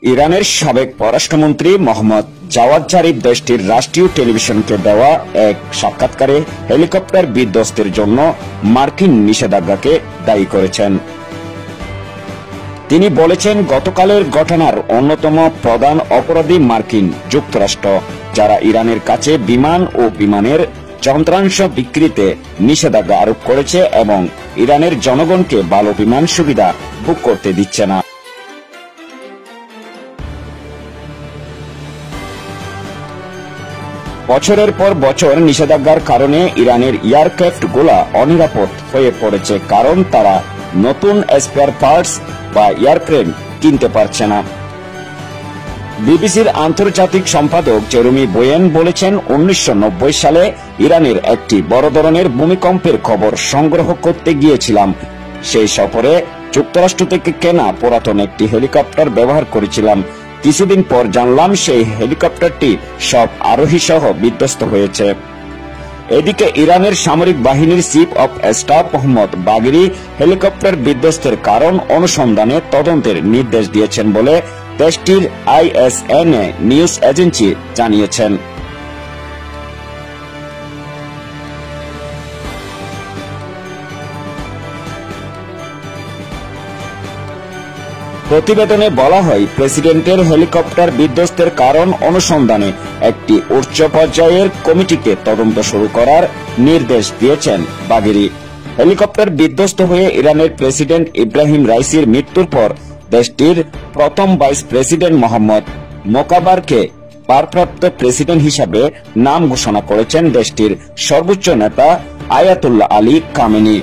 ইরানের সাবেক পররাষ্ট্রমন্ত্রী মোহাম্মদ জাওয়াদ জারিফ দেশটির রাষ্ট্রীয় টেলিভিশনকে দেওয়া এক সাক্ষাৎকারে হেলিকপ্টার বিধ্বস্তের জন্য মার্কিন নিষেধাজ্ঞাকে দায়ী করেছেন। তিনি বলেছেন, গতকালের ঘটনার অন্যতম প্রধান অপরাধী মার্কিন যুক্তরাষ্ট্র, যারা ইরানের কাছে বিমান ও বিমানের যন্ত্রাংশ বিক্রিতে নিষেধাজ্ঞা আরোপ করেছে এবং ইরানের জনগণকে ভালো বিমান সুবিধা বুক করতে দিচ্ছে না। বছরের পর বছর নিষেধাজ্ঞার কারণে ইরানের এয়ারক্রাফটগুলো অনিরাপদ হয়ে পড়েছে, কারণ তারা নতুন স্পেয়ার পার্টস বা এয়ারফ্রেম কিনতে পারছে না। বিবিসির আন্তর্জাতিক সম্পাদক জেরেমি বোয়েন বলেছেন, 1990 সালে ইরানের একটি বড় ধরনের ভূমিকম্পের খবর সংগ্রহ করতে গিয়েছিলাম। সেই সফরে যুক্তরাষ্ট্র থেকে কেনা পুরাতন একটি হেলিকপ্টার ব্যবহার করেছিলাম। কিছুদিন পর জানলাম সেই হেলিকপ্টারটি সব আরোহী সহ বিধ্বস্ত হয়েছে। এদিকে ইরানের সামরিক বাহিনীর chief of staff Mohammad Bagheri helicopter বিধ্বস্তের কারণ অনুসন্ধানে তদন্তের নির্দেশ দিয়েছেন বলে দেশটির ISNA নিউজ এজেন্সি জানিয়েছেন। প্রতিবেদনে বলা হয়, প্রেসিডেন্টের হেলিকপ্টার বিধ্বস্তের কারণ অনুসন্ধানে একটি উচ্চ পর্যায়ের কমিটিকে তদন্ত শুরু করার নির্দেশ দিয়েছেন বাগেরি। হেলিকপ্টার বিধ্বস্ত হয়ে ইরানের প্রেসিডেন্ট ইব্রাহিম রাইসির মৃত্যুর পর দেশটির প্রথম ভাইস প্রেসিডেন্ট মোহাম্মদ মোকাবারকে ভারপ্রাপ্ত প্রেসিডেন্ট হিসাবে নাম ঘোষণা করেছেন দেশটির সর্বোচ্চ নেতা আয়াতুল্লাহ আলী খামেনি।